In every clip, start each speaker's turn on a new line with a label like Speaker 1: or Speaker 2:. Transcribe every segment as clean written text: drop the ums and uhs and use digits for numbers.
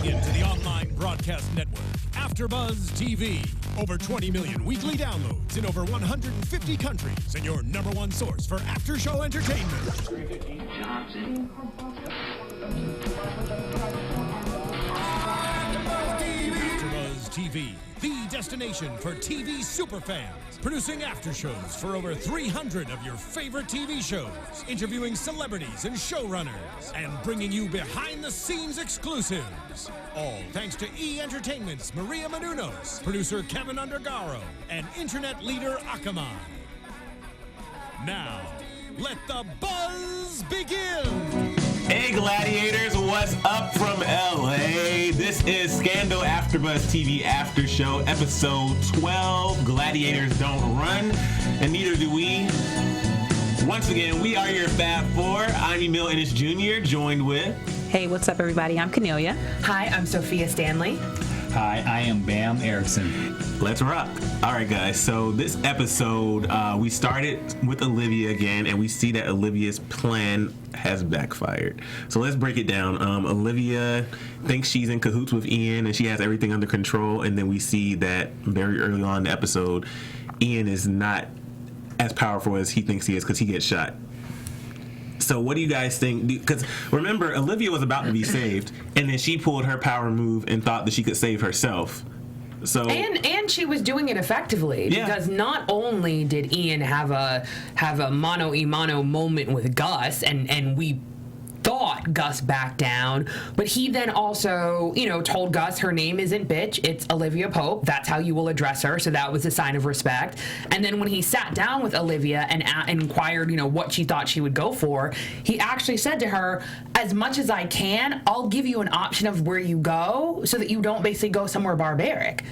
Speaker 1: into the online broadcast network, AFTERBUZZ TV. Over 20 million weekly downloads in over 150 countries, and your number one source for after-show entertainment. AFTERBUZZ TV, the destination for TV superfans. Producing after shows for over 300 of your favorite TV shows, interviewing celebrities and showrunners, and bringing you behind-the-scenes exclusives. All thanks to E! Entertainment's Maria Menounos, producer Kevin Undergaro, and internet leader Akamai. Now, let the buzz begin!
Speaker 2: Hey Gladiators, what's up from LA? This is Scandal AFTERBUZZ TV After Show, episode 12. Gladiators don't run, and neither do we. Once again, we are your Fab Four. I'm Emile Ennis Jr., joined with...
Speaker 3: Hey, what's up, everybody? I'm Kennelia.
Speaker 4: Hi, I'm Sofia Stanley.
Speaker 5: Hi, I am Bamm Ericsen.
Speaker 2: Let's rock. All right, guys. So this episode, we started with Olivia again, and we see that Olivia's plan has backfired. So let's break it down. Olivia thinks she's in cahoots with Ian, and she has everything under control. And then we see that very early on in the episode, Ian is not as powerful as he thinks he is because he gets shot. So what do you guys think? Because remember, Olivia was about to be saved, and then she pulled her power move and thought that she could save herself. So
Speaker 4: and she was doing it effectively, because not only did Ian have a mano-a-mano moment with Gus, and we thought Gus backed down, but he then also, told Gus her name isn't bitch, it's Olivia Pope. That's how you will address her. So that was a sign of respect. And then when he sat down with Olivia and inquired, what she thought she would go for, he actually said to her, as much as I can, I'll give you an option of where you go so that you don't basically go somewhere barbaric.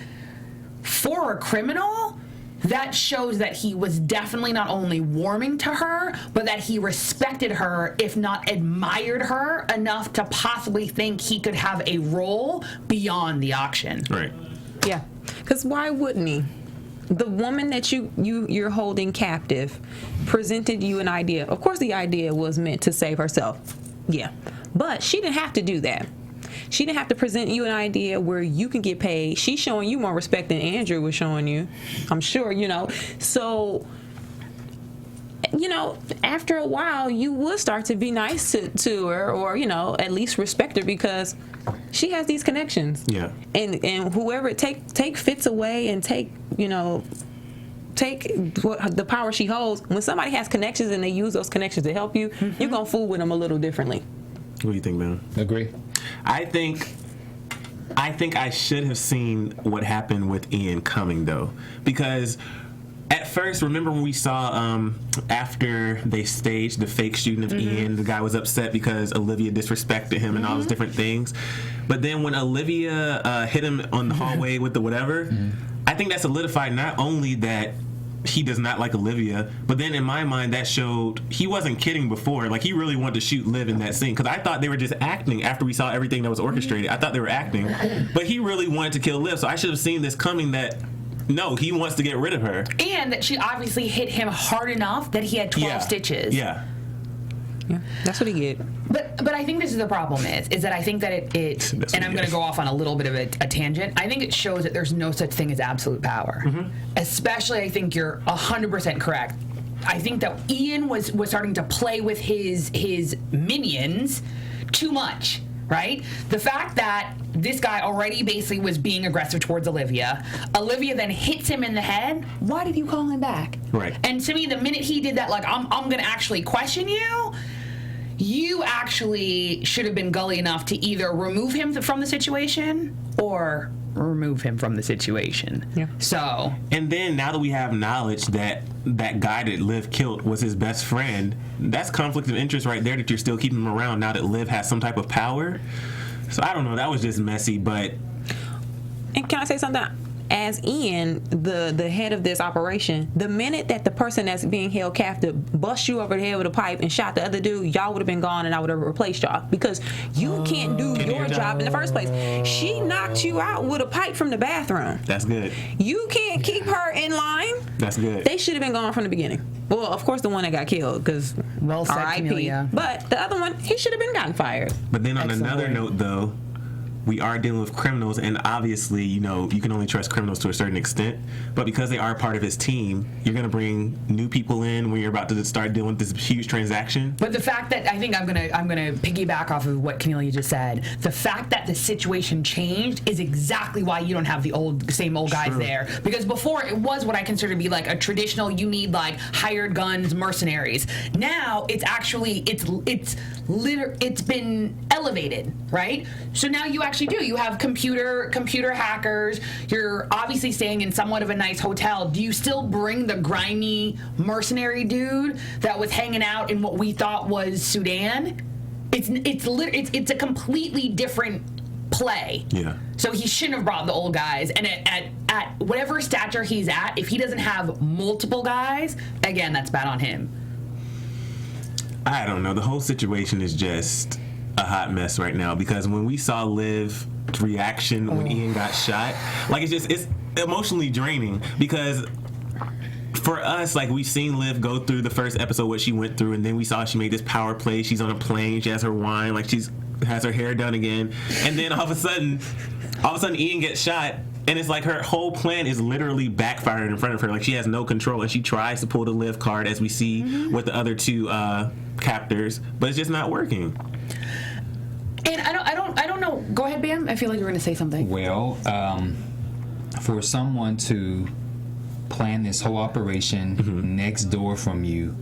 Speaker 4: For a criminal, that shows that he was definitely not only warming to her, but that he respected her, if not admired her enough to possibly think he could have a role beyond the auction.
Speaker 2: Right.
Speaker 3: Yeah, because why wouldn't he? The woman that you're holding captive presented you an idea. Of course, the idea was meant to save herself. Yeah, but she didn't have to do that. She didn't have to present you an idea where you can get paid. She's showing you more respect than Andrew was showing you, I'm sure, So, after a while, you would start to be nice to her, or, at least respect her, because she has these connections.
Speaker 2: Yeah.
Speaker 3: And whoever, take Fitz away and take the power she holds. When somebody has connections and they use those connections to help you, you're going to fool with them a little differently.
Speaker 2: What do you think, man?
Speaker 5: Agree.
Speaker 2: I think I should have seen what happened with Ian coming, though, because at first, remember when we saw after they staged the fake shooting of Ian, the guy was upset because Olivia disrespected him and all those different things. But then when Olivia hit him on the hallway with the whatever, I think that solidified not only that he does not like Olivia, but then in my mind that showed he wasn't kidding before. Like, he really wanted to shoot Liv in that scene, because I thought they were just acting after we saw everything that was orchestrated. I thought they were acting, but he really wanted to kill Liv, so I should have seen this coming, that no, he wants to get rid of her, and that
Speaker 4: she obviously hit him hard enough that he had 12 stitches.
Speaker 3: Yeah, that's what he get.
Speaker 4: But I think this is the problem is that I think that it and I'm going to go off on a little bit of a tangent. I think it shows that there's no such thing as absolute power. Especially, I think you're 100% correct. I think that Ian was starting to play with his minions too much. Right? The fact that this guy already basically was being aggressive towards Olivia then hits him in the head. Why did you call him back?
Speaker 2: Right.
Speaker 4: And to me, the minute he did that, like, I'm going to actually question you, you actually should have been gully enough to either remove him from the situation or remove him from the situation.
Speaker 3: Yeah.
Speaker 4: So.
Speaker 2: And then now that we have knowledge that that guy that Liv killed was his best friend, that's conflict of interest right there, that you're still keeping him around now that Liv has some type of power. So I don't know. That was just messy, but.
Speaker 3: And can I say something? As Ian, the head of this operation, the minute that the person that's being held captive bust you over the head with a pipe and shot the other dude, y'all would have been gone and I would have replaced y'all, because you can't do your job in the first place. She knocked you out with a pipe from the bathroom.
Speaker 2: That's good.
Speaker 3: You can't keep her in line.
Speaker 2: That's good.
Speaker 3: They should have been gone from the beginning. Well, of course, the one that got killed, because
Speaker 4: well said,
Speaker 3: R.I.P.
Speaker 4: Kennelia.
Speaker 3: But the other one, he should have been gotten fired.
Speaker 2: But then on another note, though, we are dealing with criminals, and obviously, you can only trust criminals to a certain extent. But because they are part of his team, you're going to bring new people in when you're about to start dealing with this huge transaction.
Speaker 4: But the fact that I think I'm gonna piggyback off of what Kennelia just said. The fact that the situation changed is exactly why you don't have the same old guys there. Because before it was what I consider to be like a traditional, you need like hired guns mercenaries. Now it's actually it's been elevated, right? So now you actually do. You have computer hackers. You're obviously staying in somewhat of a nice hotel. Do you still bring the grimy mercenary dude that was hanging out in what we thought was Sudan? It's a completely different play.
Speaker 2: Yeah.
Speaker 4: So he shouldn't have brought the old guys. And at whatever stature he's at, if he doesn't have multiple guys, again, that's bad on him.
Speaker 2: I don't know. The whole situation is just a hot mess right now, because when we saw Liv's reaction when Ian got shot, like it's emotionally draining, because for us, like, we've seen Liv go through the first episode, what she went through, and then we saw she made this power play. She's on a plane, she has her wine, like she's has her hair done again, and then all of a sudden Ian gets shot, and it's like her whole plan is literally backfiring in front of her. Like, she has no control, and she tries to pull the Liv card, as we see with the other two captors, but it's just not working.
Speaker 4: And I don't know. Go ahead, Bamm. I feel like you were going to say something.
Speaker 5: Well, for someone to plan this whole operation next door from you,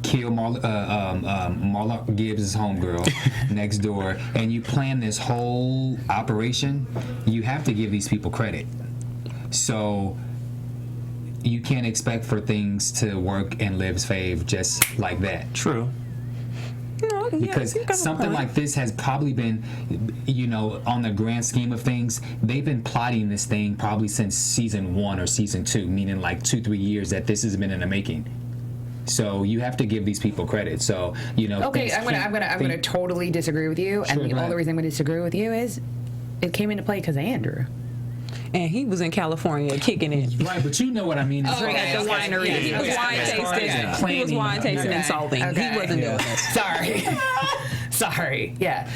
Speaker 5: kill Marla Gibbs' homegirl next door, and you plan this whole operation, you have to give these people credit. So you can't expect for things to work in Liv's fave just like that.
Speaker 2: True.
Speaker 3: No,
Speaker 5: Because something like this has probably been, on the grand scheme of things, they've been plotting this thing probably since season 1 or season 2, meaning like 2-3 years that this has been in the making. So you have to give these people credit. So
Speaker 4: Okay, I'm gonna totally disagree with you, and the only reason I'm gonna disagree with you is it came into play because of Andrew.
Speaker 3: And he was in California kicking it.
Speaker 5: Right, but you know what I mean.
Speaker 3: At the winery. He was wine tasting. He was wine tasting and salting. He wasn't doing this.
Speaker 4: Sorry. Yeah.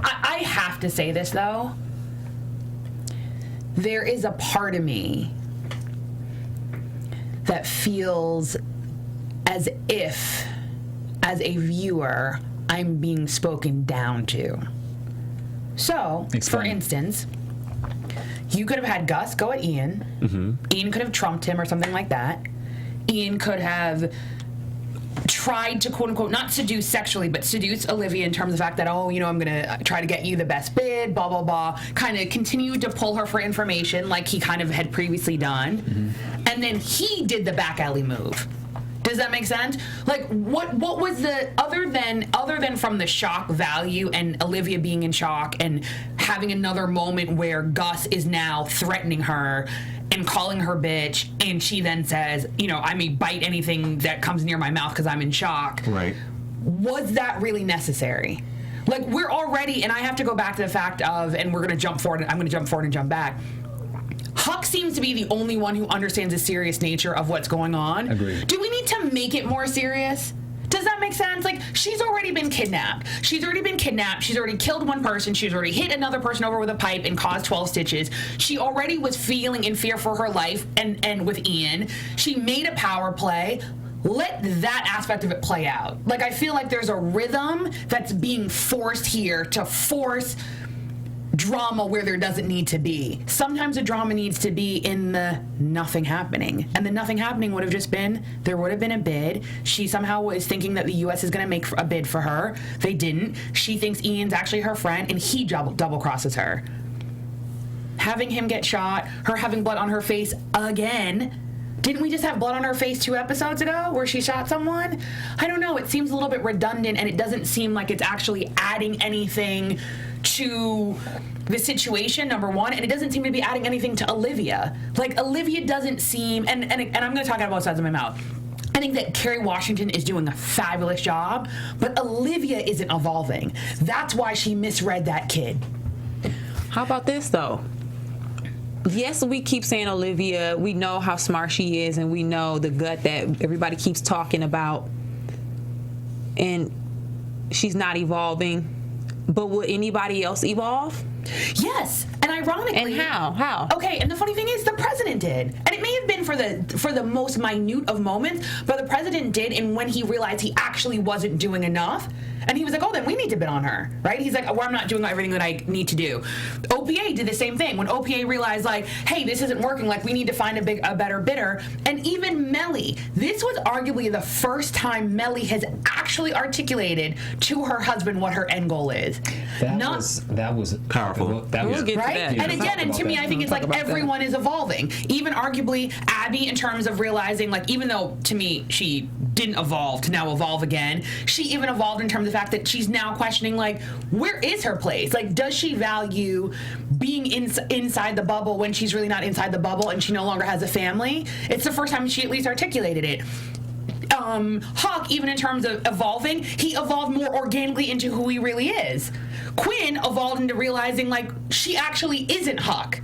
Speaker 4: I have to say this, though. There is a part of me that feels as if, as a viewer, I'm being spoken down to. So, for instance, you could have had Gus go at Ian. Ian could have trumped him or something like that. Ian could have tried to, quote unquote, not seduce sexually, but seduce Olivia in terms of the fact that, I'm going to try to get you the best bid, blah, blah, blah. Kind of continued to pull her for information like he kind of had previously done. And then he did the back alley move. Does that make sense? Like, what was the other than from the shock value and Olivia being in shock and having another moment where Gus is now threatening her and calling her bitch, and she then says, I may bite anything that comes near my mouth because I'm in shock.
Speaker 2: Right.
Speaker 4: Was that really necessary? Like, we're already, and I have to go back to the fact of, and we're going to jump forward. I'm going to jump forward and jump back. Huck seems to be the only one who understands the serious nature of what's going on.
Speaker 5: Agreed.
Speaker 4: Do we need to make it more serious? Does that make sense? Like, she's already been kidnapped. She's already killed one person. She's already hit another person over with a pipe and caused 12 stitches. She already was feeling in fear for her life and with Ian. She made a power play. Let that aspect of it play out. Like, I feel like there's a rhythm that's being forced here to force drama where there doesn't need to be. Sometimes the drama needs to be in the nothing happening. And the nothing happening would have just been, there would have been a bid. She somehow was thinking that the U.S. is going to make a bid for her. They didn't. She thinks Ian's actually her friend, and he double crosses her. Having him get shot, her having blood on her face again. Didn't we just have blood on her face 2 episodes ago where she shot someone? I don't know. It seems a little bit redundant, and it doesn't seem like it's actually adding anything to the situation, number one, and it doesn't seem to be adding anything to Olivia. Like, Olivia doesn't seem, and I'm going to talk out of both sides of my mouth. I think that Kerry Washington is doing a fabulous job, but Olivia isn't evolving. That's why she misread that kid.
Speaker 3: How about this, though? Yes, we keep saying Olivia. We know how smart she is, and we know the gut that everybody keeps talking about. And she's not evolving. But would anybody else evolve?
Speaker 4: Yes, and ironically,
Speaker 3: and how?
Speaker 4: Okay, and the funny thing is, the president did, and it may have been for the most minute of moments, but the president did, and when he realized he actually wasn't doing enough, and he was like, "Oh, then we need to bid on her," right? He's like, "Well, I'm not doing everything that I need to do." OPA did the same thing when OPA realized, like, "Hey, this isn't working. Like, we need to find a better bidder." And even Mellie, this was arguably the first time Mellie has actually articulated to her husband what her end goal is.
Speaker 5: That was
Speaker 2: powerful.
Speaker 5: That was
Speaker 3: We'll get to
Speaker 4: right?
Speaker 3: that.
Speaker 4: And again, and to me, I think it's like everyone is evolving. Even arguably Abby, in terms of realizing, like, even though to me she didn't evolve to now evolve again, she even evolved in terms of the fact that she's now questioning, like, where is her place? Like, does she value being inside the bubble when she's really not inside the bubble and she no longer has a family? It's the first time she at least articulated it. Huck, even in terms of evolving, he evolved more organically into who he really is. Quinn evolved into realizing, like, she actually isn't Huck.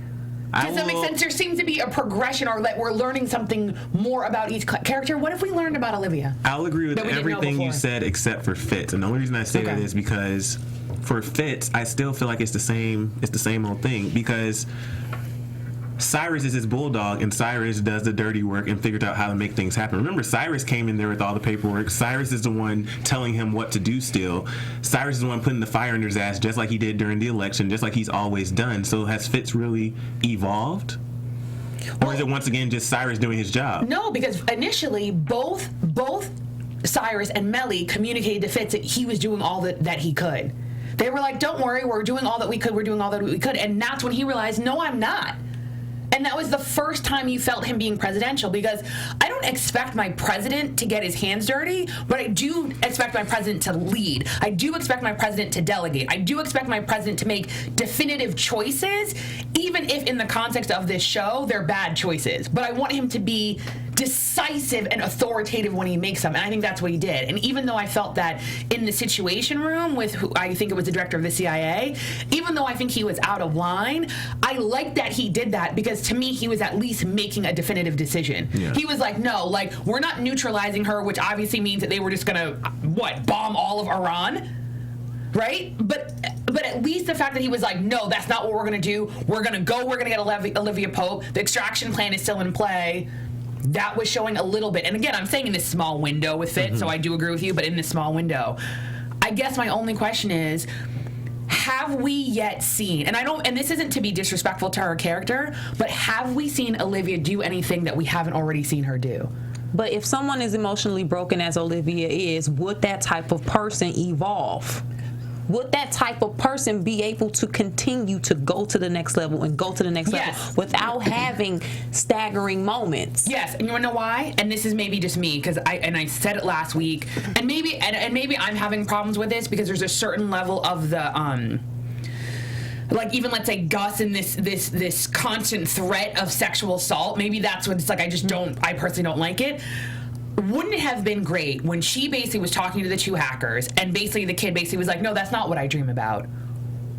Speaker 4: Does that make sense? There seems to be a progression, or that we're learning something more about each character. What have we learned about Olivia?
Speaker 2: I'll agree with everything you said except for Fitz. And the only reason I say that is because for Fitz, I still feel like it's the same old thing, because Cyrus is his bulldog, and Cyrus does the dirty work and figured out how to make things happen. Remember, Cyrus came in there with all the paperwork. Cyrus is the one telling him what to do still. Cyrus is the one putting the fire under his ass, just like he did during the election, just like he's always done. So has Fitz really evolved? Or is it once again just Cyrus doing his job?
Speaker 4: No, because initially both Cyrus and Mellie communicated to Fitz that he was doing all that he could. They were like, "Don't worry, we're doing all that we could, and that's when he realized, "No, I'm not." And that was the first time you felt him being presidential, because I don't expect my president to get his hands dirty, but I do expect my president to lead. I do expect my president to delegate. I do expect my president to make definitive choices, even if in the context of this show, they're bad choices. But I want him to be decisive and authoritative when he makes them, and I think that's what he did. And even though I felt that in the Situation Room with who I think it was the director of the CIA, even though I think he was out of line, I like that he did that, because to me he was at least making a definitive decision. Yeah. He was like, no, like, we're not neutralizing her, which obviously means that they were just gonna bomb all of Iran, right? But at least the fact that he was like, no, that's not what we're gonna do. We're gonna get Olivia Pope. The extraction plan is still in play. That was showing a little bit. And again, I'm saying in this small window with Fitz, so I do agree with you, but in this small window. I guess my only question is, have we yet seen, and this isn't to be disrespectful to her character, but have we seen Olivia do anything that we haven't already seen her do?
Speaker 3: But if someone is emotionally broken as Olivia is, would that type of person evolve? Would that type of person be able to continue to go to the next level and go to the next level without having staggering moments? Yes, and you want to know why? And this is maybe just me, because I said it last week, and maybe I'm having problems with this because there's a certain level of the like, even let's say Gus and this constant threat of sexual assault. Maybe that's what it's like. I personally don't like it. Wouldn't it have been great when she basically was talking to the two hackers, and basically the kid basically was like, no, that's not what I dream about?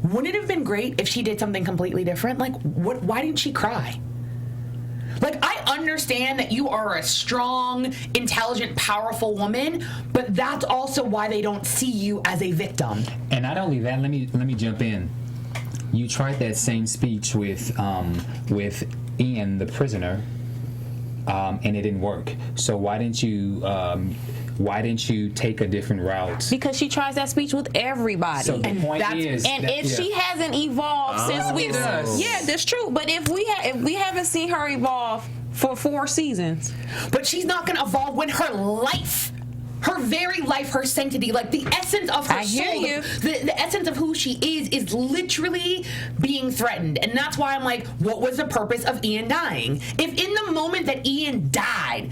Speaker 3: Wouldn't it have been great if she did something completely different? Like, why didn't she cry? Like, I understand that you are a strong, intelligent, powerful woman, but that's also why they don't see you as a victim.
Speaker 5: And not only that, let me jump in. You tried that same speech with Ian, the prisoner, and it didn't work. So why didn't you take a different route? Because she tries that speech with everybody. So the point is, she hasn't evolved since we. Yeah, that's true. But if we haven't seen her evolve for 4 seasons,
Speaker 4: but she's not going to evolve when her life. Her very life, her sanctity, like the essence of her soul, the essence of who she is literally being threatened. And that's why I'm like, what was the purpose of Ian dying? If in the moment that Ian died,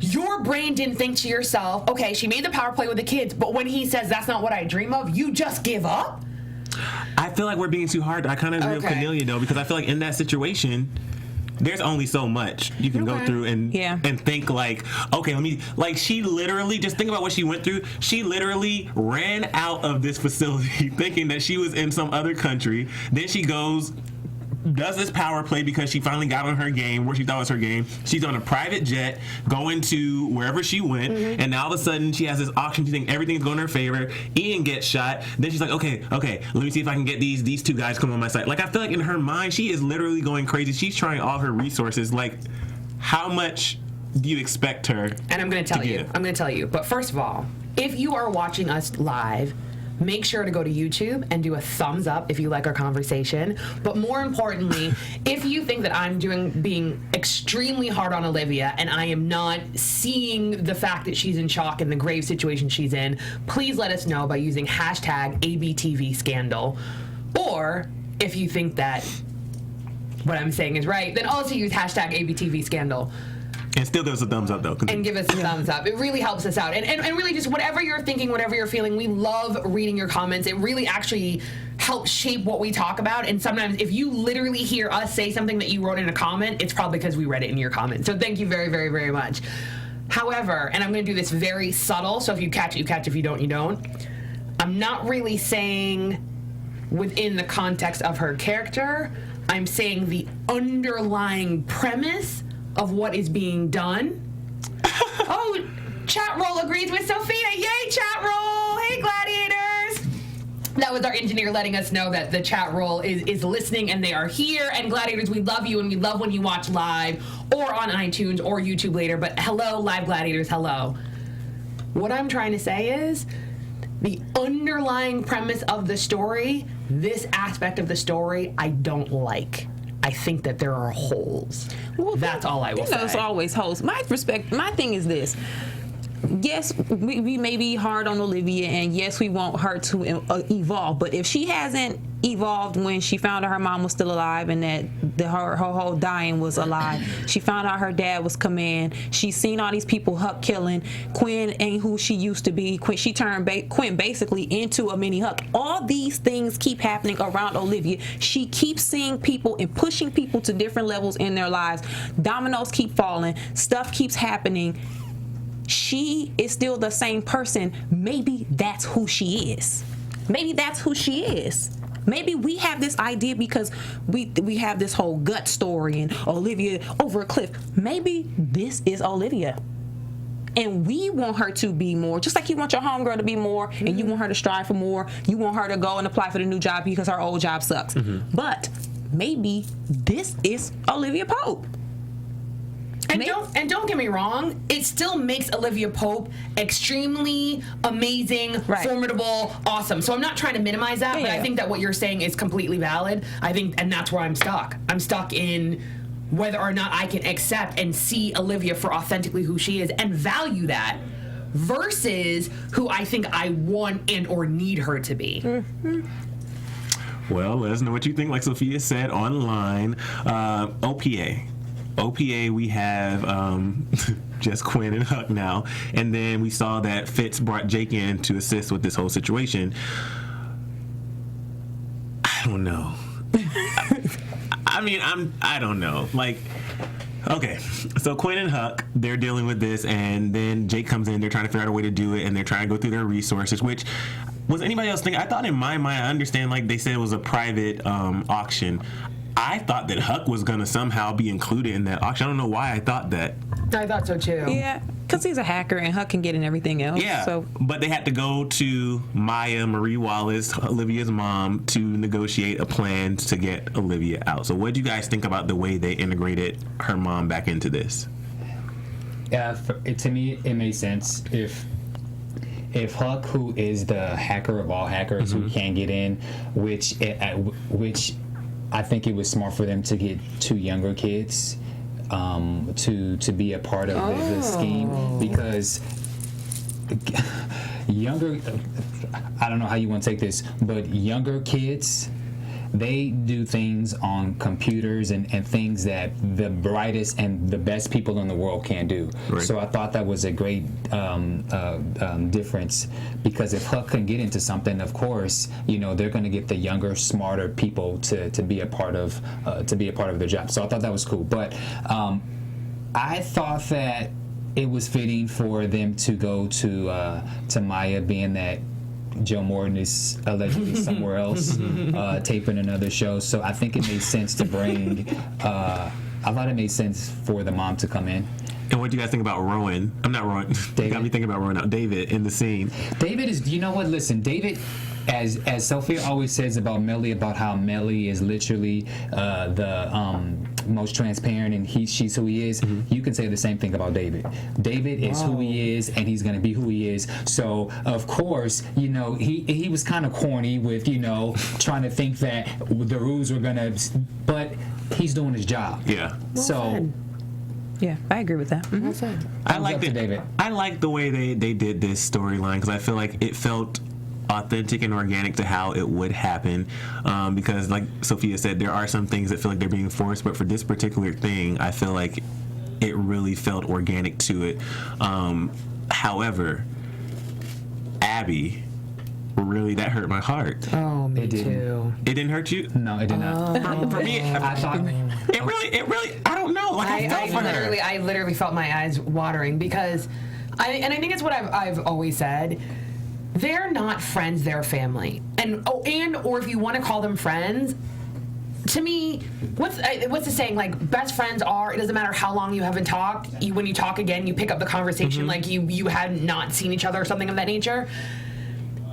Speaker 4: your brain didn't think to yourself, okay, she made the power play with the kids, but when he says that's not what I dream of, you just give up?
Speaker 2: I feel like we're being too hard. I kind of agree with Kennelia, though, because I feel like in that situation, there's only so much you can go through and think like, okay, she literally, just think about what she went through. She literally ran out of this facility thinking that she was in some other country. Then she goes does this power play because she finally got on her game, where she thought was her game. She's on a private jet going to wherever she went, and now all of a sudden she has this auction. She thinks everything's going in her favor. Ian gets shot. Then she's like, okay, let me see if I can get these two guys come on my side. Like, I feel like in her mind, she is literally going crazy. She's trying all her resources. Like, how much do you expect her? And I'm going to
Speaker 4: tell you. But first of all, if you are watching us live, make sure to go to YouTube and do a thumbs up if you like our conversation. But more importantly, if you think that I'm being extremely hard on Olivia and I am not seeing the fact that she's in shock and the grave situation she's in, please let us know by using hashtag ABTV Scandal. Or if you think that what I'm saying is right, then also use hashtag ABTV Scandal.
Speaker 2: And still give us a thumbs up, though.
Speaker 4: And give us a thumbs up. It really helps us out. And really, just whatever you're thinking, whatever you're feeling, we love reading your comments. It really actually helps shape what we talk about. And sometimes if you literally hear us say something that you wrote in a comment, it's probably because we read it in your comment. So thank you very, very, very much. However, and I'm going to do this very subtle, so if you catch it, you catch it. If you don't, you don't. I'm not really saying within the context of her character. I'm saying the underlying premise of what is being done. Oh, chat roll agrees with Sophia. Yay, chat roll. Hey, gladiators. That was our engineer letting us know that the chat roll is listening and they are here. And gladiators, we love you and we love when you watch live or on iTunes or YouTube later. But hello, live gladiators, hello. What I'm trying to say is the underlying premise of the story, this aspect of the story, I don't like. I think that there are holes. Well, that's all I will say.
Speaker 3: There's always holes. My thing is this. Yes, we may be hard on Olivia, and yes, we want her to evolve. But if she hasn't evolved when she found out her mom was still alive and that her whole dying was a lie, she found out her dad was command. She's seen all these people Huck killing. Quinn ain't who she used to be. She turned Quinn basically into a mini Huck. All these things keep happening around Olivia. She keeps seeing people and pushing people to different levels in their lives. Dominoes keep falling. Stuff keeps happening. She is still the same person. Maybe that's who she is. Maybe that's who she is. Maybe we have this idea because we have this whole gut story and Olivia over a cliff. Maybe this is Olivia. And we want her to be more, just like you want your homegirl to be more, and you want her to strive for more. You want her to go and apply for the new job because her old job sucks. But maybe this is Olivia Pope.
Speaker 4: And don't get me wrong, it still makes Olivia Pope extremely amazing, formidable, awesome. So I'm not trying to minimize that, but I think that what you're saying is completely valid. I think, and that's where I'm stuck. I'm stuck in whether or not I can accept and see Olivia for authentically who she is and value that versus who I think I want and or need her to be.
Speaker 2: Well, let us know what you think. Like Sophia said online, OPA, we have just Quinn and Huck now. And then we saw that Fitz brought Jake in to assist with this whole situation. I don't know. I don't know. Like, okay, so Quinn and Huck, they're dealing with this, and then Jake comes in, they're trying to figure out a way to do it, and they're trying to go through their resources, which... Was anybody else thinking? I thought in my mind, I understand, like they said it was a private auction. I thought that Huck was going to somehow be included in that auction. I don't know why I thought that.
Speaker 4: I thought so too.
Speaker 3: Yeah, because he's a hacker and Huck can get in everything else.
Speaker 2: Yeah,
Speaker 3: so.
Speaker 2: But they had to go to Maya Marie Wallace, Olivia's mom, to negotiate a plan to get Olivia out. So what do you guys think about the way they integrated her mom back into this?
Speaker 5: To me, it made sense. If Huck, who is the hacker of all hackers, who can't get in, which I think it was smart for them to get two younger kids to be a part of the scheme, because younger, I don't know how you want to take this, but younger kids, they do things on computers and things that the brightest and the best people in the world can't do. Right. So I thought that was a great difference, because if Huck can get into something, of course, they're going to get the younger, smarter people to be a part of their job. So I thought that was cool. But I thought that it was fitting for them to go to Maya, being that Joe Morton is allegedly somewhere else taping another show. So I think it made sense to bring. I thought it made sense for the mom to come in.
Speaker 2: And what do you guys think about Rowan? I'm not Rowan. You got me thinking about Rowan now. David in the scene.
Speaker 5: David is. You know what? Listen, David. As Sophia always says about Mellie, about how Mellie is literally the most transparent and she's who he is, you can say the same thing about David. David is who he is, and he's going to be who he is. So, of course, you know, he was kind of corny with, you know, trying to think that the rules were going to, but he's doing his job.
Speaker 2: Yeah.
Speaker 5: So...
Speaker 3: Yeah, I agree with that.
Speaker 2: I like
Speaker 5: David.
Speaker 2: I like the way they did this storyline because I feel like it felt authentic and organic to how it would happen, because like Sophia said, there are some things that feel like they're being forced, but for this particular thing I feel like it really felt organic to it. However, Abby, really, that hurt my heart.
Speaker 4: Oh, me too.
Speaker 2: It didn't hurt you?
Speaker 5: No, it did not.
Speaker 2: For me,
Speaker 5: I thought...
Speaker 2: It really, I don't know. Like, I felt for her.
Speaker 4: I literally felt my eyes watering because, I think it's what I've always said. They're not friends, they're family. Or if you want to call them friends, to me, what's the saying? Like, best friends are, it doesn't matter how long you haven't talked, when you talk again, you pick up the conversation like you had not seen each other or something of that nature.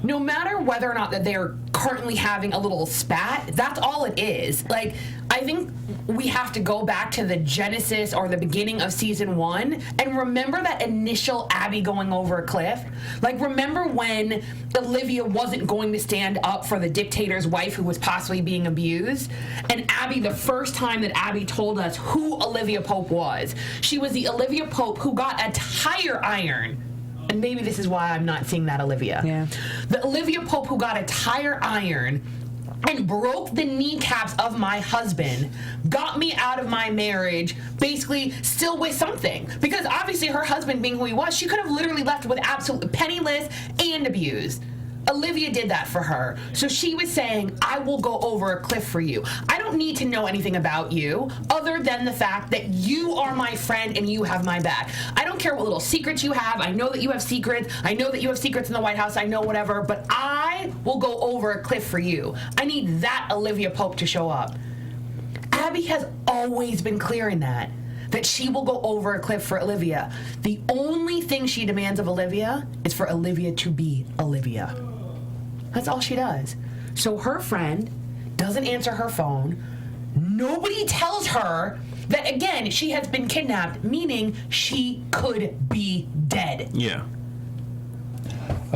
Speaker 4: No matter whether or not that they're currently having a little spat, that's all it is. Like, I think we have to go back to the genesis or the beginning of season 1 and remember that initial Abby going over a cliff. Like, remember when Olivia wasn't going to stand up for the dictator's wife who was possibly being abused? And Abby, the first time that Abby told us who Olivia Pope was, she was the Olivia Pope who got a tire iron. And maybe this is why I'm not seeing that Olivia.
Speaker 3: Yeah.
Speaker 4: The Olivia Pope who got a tire iron and broke the kneecaps of my husband, got me out of my marriage, basically still with something. Because obviously her husband being who he was, she could have literally left with absolutely penniless and abused. Olivia did that for her. So she was saying, I will go over a cliff for you. I don't need to know anything about you other than the fact that you are my friend and you have my back. I don't care what little secrets you have. I know that you have secrets. I know that you have secrets in the White House. I know whatever. But I will go over a cliff for you. I need that Olivia Pope to show up. Abby has always been clear in that she will go over a cliff for Olivia. The only thing she demands of Olivia is for Olivia to be Olivia. That's all she does. So her friend doesn't answer her phone. Nobody tells her that, again, she has been kidnapped, meaning she could be dead.
Speaker 2: Yeah.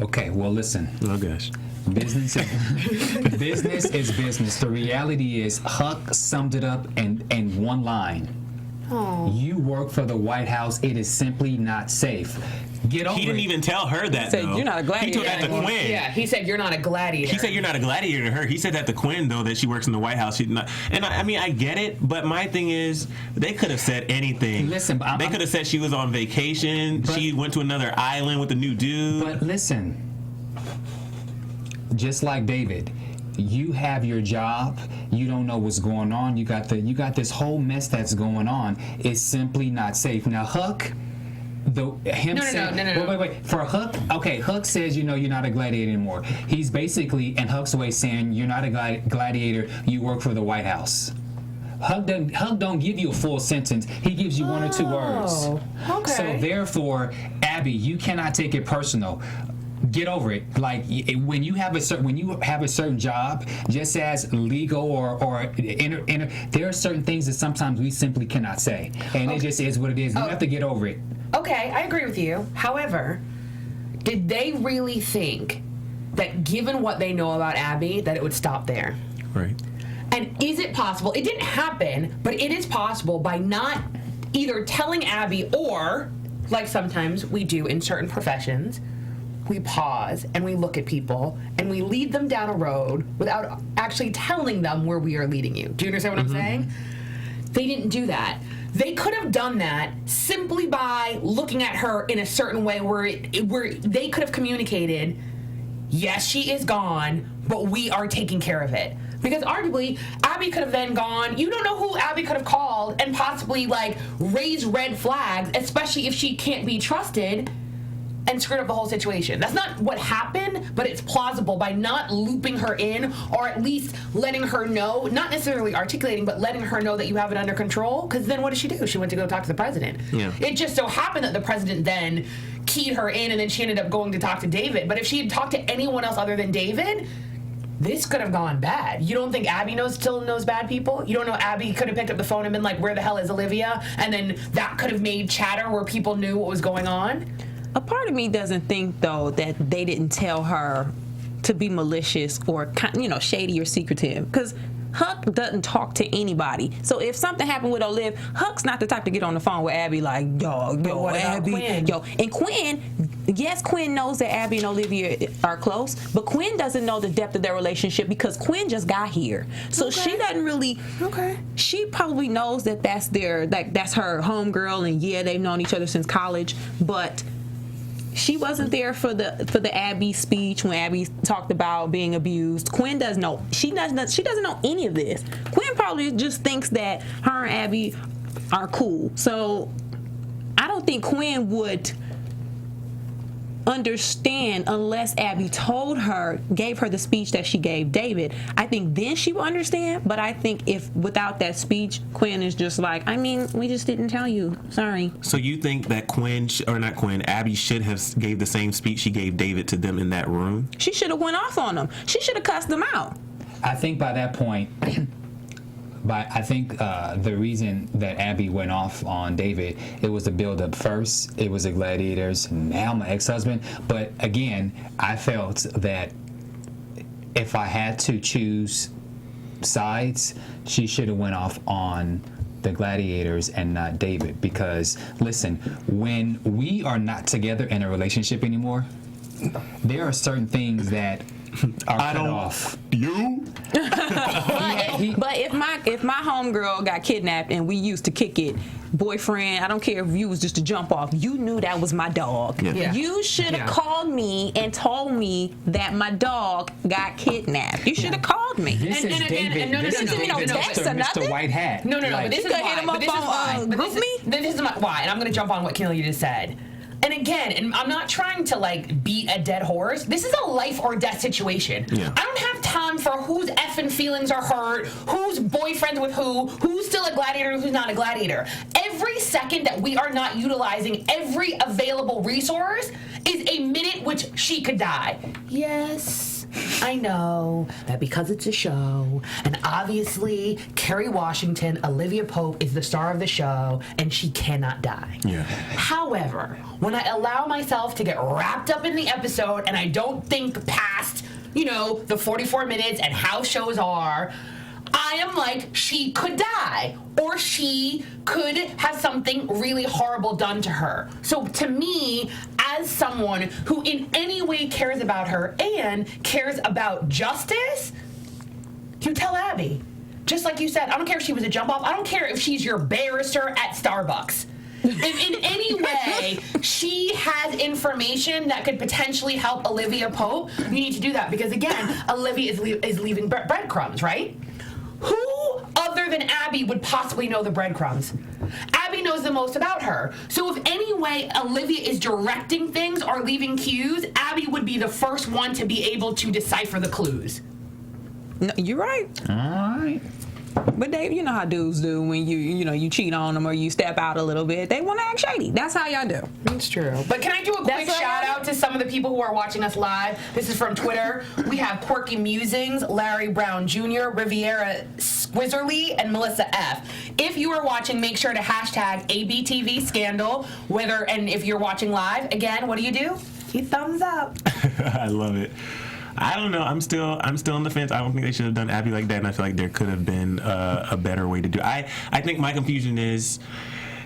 Speaker 5: Okay, well, listen.
Speaker 2: Oh, gosh.
Speaker 5: Business is business. The reality is, Huck summed it up in one line.
Speaker 4: Oh.
Speaker 5: You work for the White House. It is simply not safe. Get over it.
Speaker 2: He didn't even tell her that,
Speaker 3: He said,
Speaker 2: though.
Speaker 3: you're not a gladiator.
Speaker 2: He told that to Quinn.
Speaker 4: Yeah, he said, you're not a gladiator.
Speaker 2: He said, you're not a gladiator to her. He said that to Quinn, though, that she works in the White House. I mean, I get it, but my thing is, they could have said anything.
Speaker 5: Listen,
Speaker 2: they could have said she was on vacation. She went to another island with a new dude.
Speaker 5: But listen, just like David, you have your job. You don't know what's going on. You got this whole mess that's going on. It's simply not safe. Now, Huck, No. Wait. For Huck, okay, Huck says, you're not a gladiator anymore. He's basically, in Huck's way, saying you're not a gladiator. You work for the White House. Huck don't give you a full sentence. He gives you one or two words.
Speaker 4: Okay.
Speaker 5: So therefore, Abby, you cannot take it personal. Get over it. Like, when you have a certain job, just as legal or there are certain things that sometimes we simply cannot say, and it just is what it is. You have to get over it.
Speaker 4: Okay, I agree with you. However, did they really think that, given what they know about Abby, that it would stop there?
Speaker 2: Right.
Speaker 4: And is it possible? It didn't happen, but it is possible by not either telling Abby or, like sometimes we do in certain professions, we pause and we look at people and we lead them down a road without actually telling them where we are leading you. Do you understand what I'm saying? They didn't do that. They could have done that simply by looking at her in a certain way where they could have communicated, yes, she is gone, but we are taking care of it. Because arguably, Abby could have then gone, you don't know who Abby could have called and possibly, raise red flags, especially if she can't be trusted. and screwed up the whole situation. That's not what happened, but it's plausible by not looping her in, or at least letting her know, not necessarily articulating, but letting her know that you have it under control. Because then what did she do? She went to go talk to the president.
Speaker 2: Yeah.
Speaker 4: It just so happened that the president then keyed her in, and then she ended up going to talk to David. But if she had talked to anyone else other than David, this could have gone bad. You don't think Abby still knows bad people? You don't know Abby could have picked up the phone and been like, where the hell is Olivia? And then that could have made chatter where people knew what was going on?
Speaker 3: A part of me doesn't think, though, that they didn't tell her to be malicious or, shady or secretive. Because Huck doesn't talk to anybody. So if something happened with Olivia, Huck's not the type to get on the phone with Abby like, yo,
Speaker 4: what about
Speaker 3: Abby,
Speaker 4: Quinn?
Speaker 3: yo. And Quinn, yes, Quinn knows that Abby and Olivia are close, but Quinn doesn't know the depth of their relationship because Quinn just got here. So she doesn't really. Okay. She probably knows that that's her homegirl, and yeah, they've known each other since college, but she wasn't there for the Abby speech when Abby talked about being abused. Quinn doesn't know. She doesn't know any of this. Quinn probably just thinks that her and Abby are cool. So I don't think Quinn would understand unless Abby told her, gave her the speech that she gave David. I think then she will understand, but I think if without that speech, Quinn is just like, we just didn't tell you. Sorry.
Speaker 2: So you think that Abby should have gave the same speech she gave David to them in that room?
Speaker 3: She should have went off on them. She should have cussed them out.
Speaker 5: I think by that point, the reason that Abby went off on David, it was the build-up first. It was the gladiators, now my ex-husband. But again, I felt that if I had to choose sides, she should have went off on the gladiators and not David. Because listen, when we are not together in a relationship anymore, there are certain things that are cut off.
Speaker 2: You?
Speaker 3: But if my homegirl got kidnapped and we used to kick it, boyfriend, I don't care if you was just to jump off, you knew that was my dog.
Speaker 2: Yeah.
Speaker 3: You should have called me and told me that my dog got kidnapped. You should have called me.
Speaker 5: This is David.
Speaker 3: This isn't no text or nothing.
Speaker 5: Mr. White Hat.
Speaker 4: No. But this is why.
Speaker 3: hit him up on
Speaker 4: But
Speaker 3: Group Me?
Speaker 4: this is why, and I'm going to jump on what Kennelia just said. And again, and I'm not trying to beat a dead horse. This is a life or death situation.
Speaker 2: Yeah.
Speaker 4: I don't have time for whose effing feelings are hurt, who's boyfriend with who's still a gladiator and who's not a gladiator. Every second that we are not utilizing every available resource is a minute which she could die. Yes. I know that because it's a show, and obviously Kerry Washington, Olivia Pope, is the star of the show, and she cannot die.
Speaker 2: Yeah.
Speaker 4: However, when I allow myself to get wrapped up in the episode and I don't think past, the 44 minutes and how shows are, I am like, she could die, or she could have something really horrible done to her. So to me, as someone who in any way cares about her and cares about justice, you tell Abby. Just like you said, I don't care if she was a jump off. I don't care if she's your barrister at Starbucks. If in any way she has information that could potentially help Olivia Pope, you need to do that. Because again, Olivia is leaving breadcrumbs, right? Who other than Abby would possibly know the breadcrumbs? Abby knows the most about her. So if any way Olivia is directing things or leaving cues, Abby would be the first one to be able to decipher the clues.
Speaker 3: No, you're right.
Speaker 5: All right.
Speaker 3: But Dave, you know how dudes do when you cheat on them or you step out a little bit. They want to act shady. That's how y'all do.
Speaker 4: That's true. But can I do a quick shout out to some of the people who are watching us live? This is from Twitter. We have Quirky Musings, Larry Brown Jr., Riviera Squizzerly, and Melissa F. If you are watching, make sure to hashtag ABTV Scandal. And if you're watching live, again, what do? You thumbs up.
Speaker 2: I love it. I don't know. I'm still on the fence. I don't think they should have done Abby like that, and I feel like there could have been a better way to do it. I think my confusion is,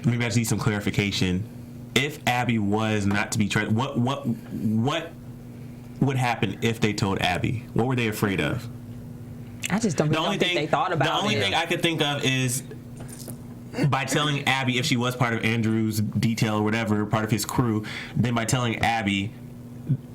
Speaker 2: maybe I just need some clarification. If Abby was not to be tried, what would happen if they told Abby? What were they afraid of?
Speaker 3: I just don't think they thought about it.
Speaker 2: The only thing I could think of is by telling Abby, if she was part of Andrew's detail or whatever, part of his crew, then by telling Abby,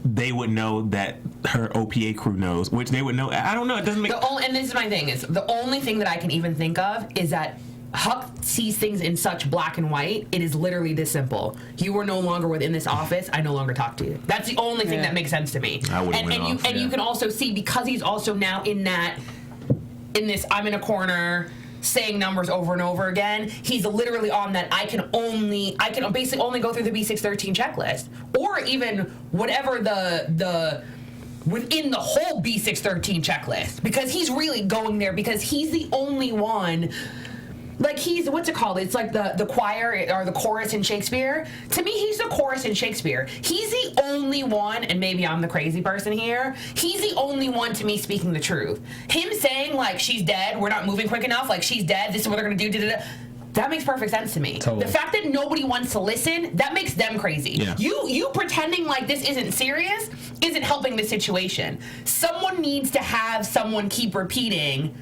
Speaker 2: they would know that her OPA crew knows, which they would know. I don't know. It doesn't make.
Speaker 4: And this is my thing: is the only thing that I can even think of is that Huck sees things in such black and white. It is literally this simple. You are no longer within this office. I no longer talk to you. That's the only thing that makes sense to me.
Speaker 2: I would've
Speaker 4: and you can also see, because he's also now in this I'm in a corner saying numbers over and over again, he's literally on that I can basically only go through the B613 checklist, or even whatever the within the whole B613 checklist, because he's really going there because he's the only one. Like, he's, what's it called? It's like the choir or the chorus in Shakespeare. To me, he's the chorus in Shakespeare. He's the only one, and maybe I'm the crazy person here, he's the only one to me speaking the truth. Him saying, like, she's dead, we're not moving quick enough, like, she's dead, this is what they're gonna do, da-da-da. That makes perfect sense to me.
Speaker 5: Totally.
Speaker 4: The fact that nobody wants to listen, that makes them crazy.
Speaker 2: Yeah.
Speaker 4: You pretending like this isn't serious isn't helping the situation. Someone needs to have someone keep repeating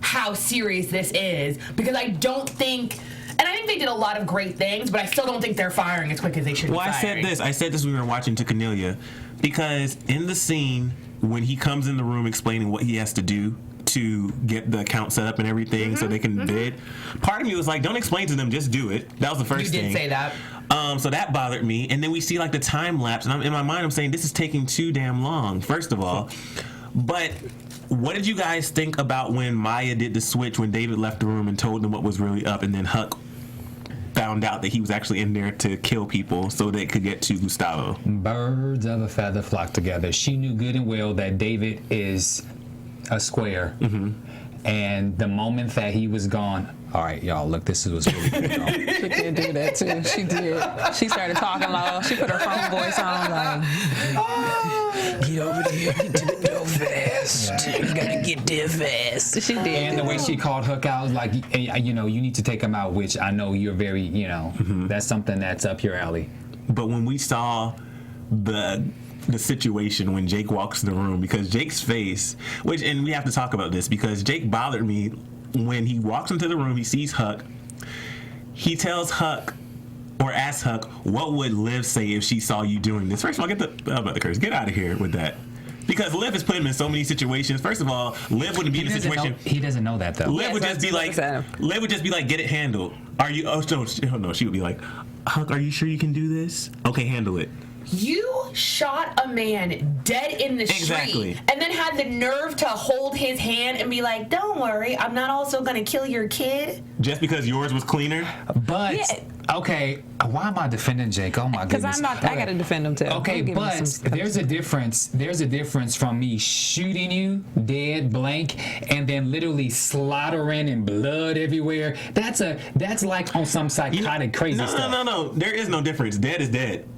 Speaker 4: how serious this is, because I don't think, and I think they did a lot of great things, but I still don't think they're firing as quick as they should be firing.
Speaker 2: I said this when we were watching to Kennelia, because in the scene when he comes in the room explaining what he has to do to get the account set up and everything so they can bid, part of me was like, don't explain to them, just do it. That was the first thing.
Speaker 4: You did say that.
Speaker 2: So that bothered me, and then we see like the time lapse, and in my mind I'm saying this is taking too damn long, first of all. But what did you guys think about when Maya did the switch, when David left the room and told them what was really up, and then Huck found out that he was actually in there to kill people so they could get to Gustavo?
Speaker 5: Birds of a feather flock together. She knew good and well that David is a square. And the moment that he was gone, all right, y'all, look, this is what's really good, y'all.
Speaker 3: She did do that too. She did. She started talking low. She put her phone voice on, like, get over there, get to the door fast. You gotta get there fast. She did.
Speaker 5: And the way she called Hook out was like, you know, you need to take him out, which I know you're very, you know, that's something that's up your alley.
Speaker 2: But when we saw the situation when Jake walks in the room, because Jake's face, and we have to talk about this, because Jake bothered me when he walks into the room, he sees Huck, he tells Huck, or asks Huck, what would Liv say if she saw you doing this? First of all, get out of here with that. Because Liv has put him in so many situations. First of all, Liv wouldn't be in a situation.
Speaker 5: He doesn't know that though.
Speaker 2: Liv would just be like, get it handled. Are you? Oh no, she would be like, Huck, are you sure you can do this? Okay, handle it.
Speaker 4: You shot a man dead in the street and then had the nerve to hold his hand and be like, don't worry, I'm not also going to kill your kid.
Speaker 2: Just because yours was cleaner?
Speaker 5: But, okay, why am I defending Jake? Oh my goodness.
Speaker 3: Because I got to defend him too.
Speaker 5: Okay, but there's a difference. There's a difference from me shooting you dead, blank, and then literally slaughtering and blood everywhere. That's like on some psychotic crazy stuff.
Speaker 2: No. There is no difference. Dead is dead.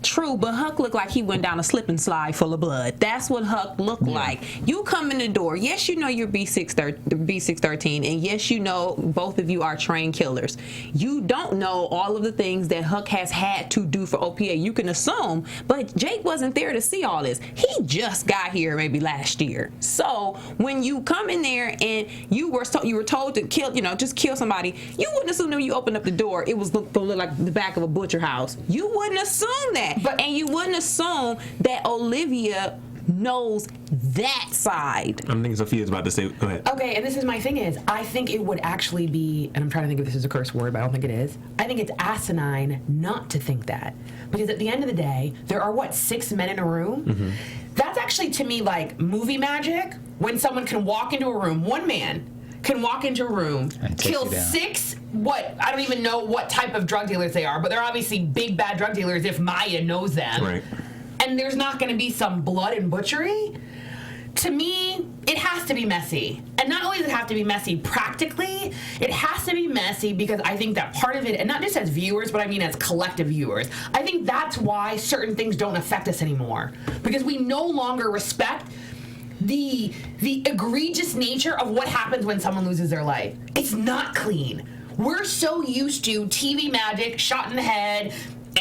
Speaker 3: True, but Huck looked like he went down a slip and slide full of blood. That's what Huck looked like. You come in the door. Yes, you know you're B613, and yes, you know both of you are trained killers. You don't know all of the things that Huck has had to do for OPA. You can assume, but Jake wasn't there to see all this. He just got here maybe last year. So when you come in there and you were told to kill, just kill somebody, you wouldn't assume that when you opened up the door it was going to look like the back of a butcher house. You wouldn't assume that. And you wouldn't assume that Olivia knows that side.
Speaker 2: I'm thinking Sophia's about to say, go ahead.
Speaker 4: Okay, and this is my thing is, I think it would actually be, and I'm trying to think if this is a curse word, but I don't think it is. I think it's asinine not to think that. Because at the end of the day, there are, 6 men in a room? Mm-hmm. That's actually, to me, like movie magic, when someone can walk into a room, one man can walk into a room, kill 6, I don't even know what type of drug dealers they are, but they're obviously big, bad drug dealers if Maya knows them.
Speaker 2: Right.
Speaker 4: And there's not going to be some blood and butchery. To me, it has to be messy. And not only does it have to be messy practically, it has to be messy because I think that part of it, and not just as viewers, but I mean as collective viewers, I think that's why certain things don't affect us anymore. Because we no longer respect the egregious nature of what happens when someone loses their life. It's not clean. We're so used to TV magic, shot in the head,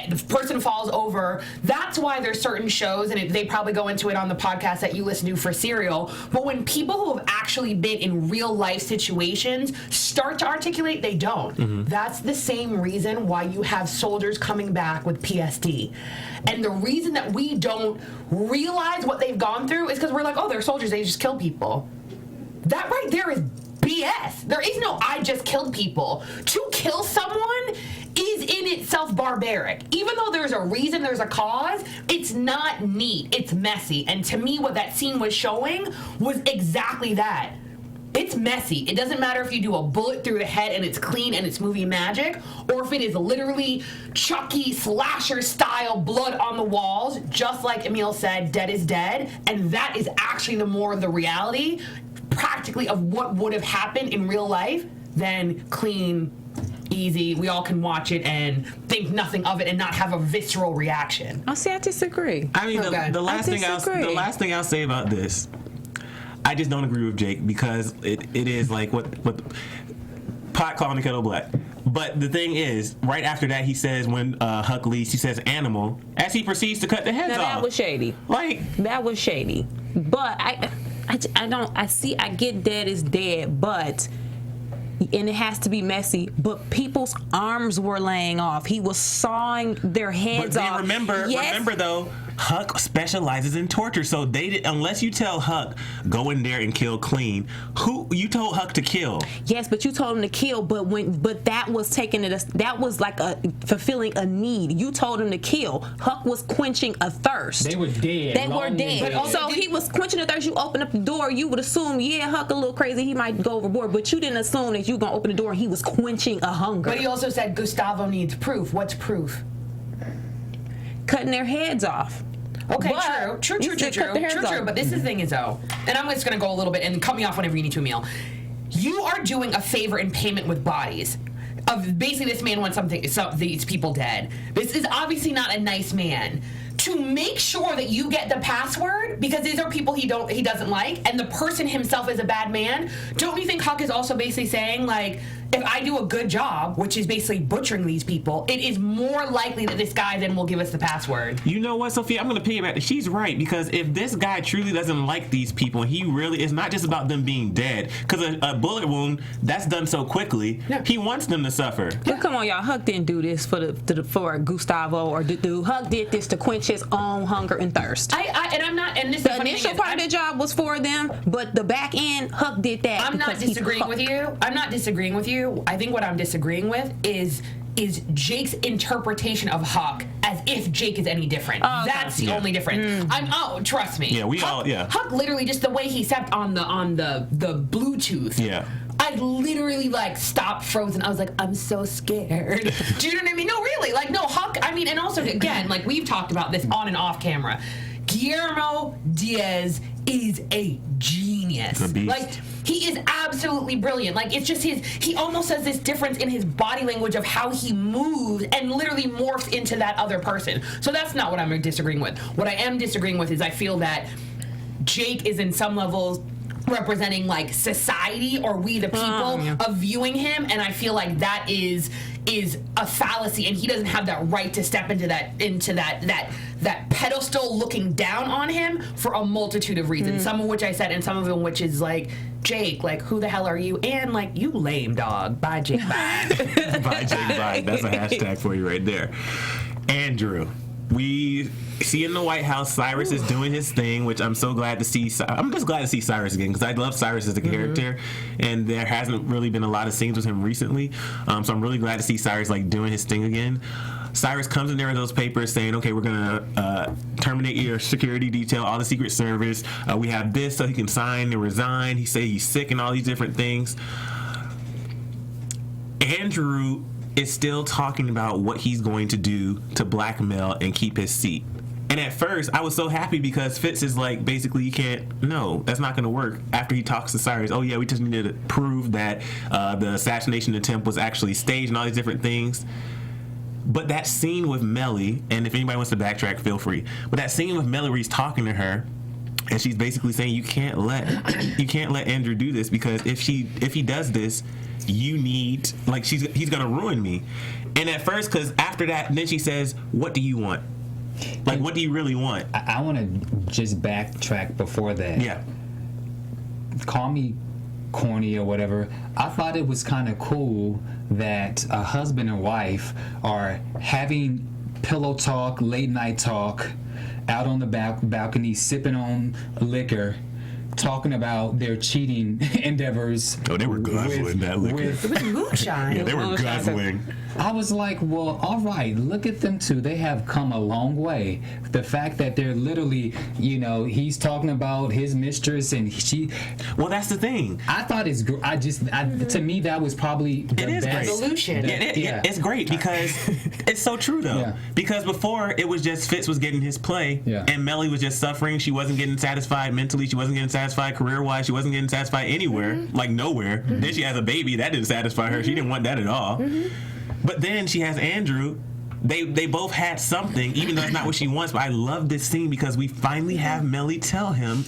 Speaker 4: the person falls over. That's why there's certain shows, and they probably go into it on the podcast that you listen to for Serial, but when people who have actually been in real life situations start to articulate, they don't. Mm-hmm. That's the same reason why you have soldiers coming back with PSD. And the reason that we don't realize what they've gone through is because we're like, oh, they're soldiers, they just kill people. That right there is BS. There is no I just killed people. To kill someone is in itself barbaric. Even though there's a reason, there's a cause, it's not neat. It's messy. And to me, what that scene was showing was exactly that. It's messy. It doesn't matter if you do a bullet through the head and it's clean and it's movie magic, or if it is literally Chucky slasher style blood on the walls, just like Emile said, dead is dead. And that is actually the reality, practically, of what would have happened in real life than clean, easy. We all can watch it and think nothing of it and not have a visceral reaction.
Speaker 3: I disagree.
Speaker 2: I mean, the last thing I'll say about this, I just don't agree with Jake, because it is like what pot calling the kettle black. But the thing is, right after that, he says, when Huck leaves, he says animal, as he proceeds to cut the heads off.
Speaker 3: That was shady. That was shady. But I get dead is dead, but, and it has to be messy, but people's arms were laying off. He was sawing their heads off.
Speaker 2: Remember though, Huck specializes in torture, so unless you tell Huck, go in there and kill clean, who you told Huck to kill?
Speaker 3: Yes, but you told him to kill, but that was that was like fulfilling a need. You told him to kill. Huck was quenching a thirst.
Speaker 5: They were dead.
Speaker 3: But so he was quenching a thirst. You open up the door, you would assume, yeah, Huck a little crazy, he might go overboard, but you didn't assume that you were gonna open the door and he was quenching a hunger.
Speaker 4: But he also said Gustavo needs proof. What's proof?
Speaker 3: Cutting their heads off.
Speaker 4: Okay,
Speaker 3: but
Speaker 4: true. But this is the thing is, though, and I'm just going to go a little bit and cut me off whenever you need to, Emile. You are doing a favor in payment with bodies. Of basically, this man wants these people dead. This is obviously not a nice man. To make sure that you get the password, because these are people he doesn't like, and the person himself is a bad man. Don't you think Huck is also basically saying, like, if I do a good job, which is basically butchering these people, it is more likely that this guy then will give us the password.
Speaker 2: You know what, Sophia? I'm going to piggyback. She's right, because if this guy truly doesn't like these people, he really, it's not just about them being dead, because a bullet wound, that's done so quickly. No. He wants them to suffer.
Speaker 3: But come on, y'all. Huck didn't do this for Gustavo or Dudu. Huck did this to quench his own hunger and thirst.
Speaker 4: The
Speaker 3: initial part of the job was for them, but the back end, Huck did that.
Speaker 4: I'm not disagreeing with you. I think what I'm disagreeing with is Jake's interpretation of Huck as if Jake is any different. Oh, okay. That's the only difference. Trust me.
Speaker 2: Yeah,
Speaker 4: Huck literally, just the way he stepped on the Bluetooth.
Speaker 2: Yeah.
Speaker 4: I literally stopped frozen. I was like, I'm so scared. Do you know what I mean? No, really. Huck, and also again, we've talked about this on and off camera. Guillermo Diaz is a genius. He is absolutely brilliant. It's just he almost has this difference in his body language of how he moves and literally morphs into that other person. So that's not what I'm disagreeing with. What I am disagreeing with is I feel that Jake is in some levels representing society or we the people of viewing him, and I feel like that is a fallacy, and he doesn't have that right to step into that pedestal looking down on him for a multitude of reasons, some of which I said, and some of them which is Jake, who the hell are you? And you lame dog. Bye, Jake. Bye.
Speaker 2: Bye, Jake. Bye. That's a hashtag for you right there. Andrew, we see in the White House, Cyrus is doing his thing, which I'm so glad to see. I'm just glad to see Cyrus again, because I love Cyrus as a character, and there hasn't really been a lot of scenes with him recently. So I'm really glad to see Cyrus doing his thing again. Cyrus comes in there with those papers saying, okay, we're going to terminate your security detail, all the Secret Service. We have this so he can sign and resign. He say he's sick and all these different things. Andrew is still talking about what he's going to do to blackmail and keep his seat. And at first, I was so happy because Fitz is basically, you can't, no, that's not going to work. After he talks to Cyrus, oh yeah, we just need to prove that the assassination attempt was actually staged and all these different things. But that scene with Mellie, and if anybody wants to backtrack, feel free. But that scene with Mellie where he's talking to her, and she's basically saying, you can't let Andrew do this, because if he does this, you need, he's gonna ruin me. And at first, because after that, then she says, what do you want? What do you really want?
Speaker 5: I want to just backtrack before that.
Speaker 2: Yeah.
Speaker 5: Call me corny or whatever. I thought it was kind of cool that a husband and wife are having pillow talk, late night talk, out on the balcony, sipping on liquor, talking about their cheating endeavors.
Speaker 2: Oh, they were guzzling that liquor.
Speaker 4: It was moonshine.
Speaker 2: Yeah, they were guzzling.
Speaker 5: I was like, well, all right, look at them two. They have come a long way. The fact that they're literally, he's talking about his mistress and she.
Speaker 2: Well, that's the thing.
Speaker 5: I thought to me, that was probably the
Speaker 2: It is
Speaker 5: best.
Speaker 2: great.
Speaker 4: Solution.
Speaker 2: It's great because it's so true, though.
Speaker 5: Yeah.
Speaker 2: Because before, it was just Fitz was getting his play, and Mellie was just suffering. She wasn't getting satisfied mentally. She wasn't getting satisfied career-wise. She wasn't getting satisfied anywhere, like nowhere. Then she has a baby. That didn't satisfy her. She didn't want that at all. But then she has Andrew. They both had something, even though it's not what she wants. But I love this scene because we finally have Mellie tell him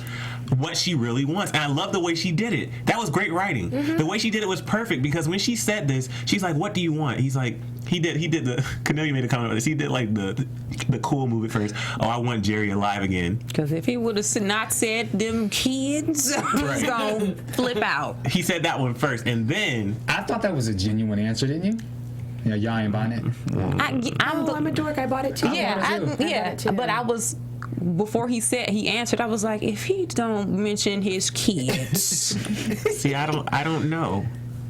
Speaker 2: what she really wants. And I love the way she did it. That was great writing. The way she did it was perfect because when she said this, she's like, what do you want? He's like, he did the, Kennelia made a comment about this. He did like the cool move at first. Oh, I want Jerry alive again.
Speaker 3: Because if he would have not said them kids, he's going to flip out.
Speaker 2: He said that one first. And then.
Speaker 5: I thought that was a genuine answer, didn't you? Yeah, y'all ain't buying it.
Speaker 4: I'm a dork. I bought it too.
Speaker 3: But I was, before he answered, I was like, if he don't mention his kids.
Speaker 2: See, I don't know.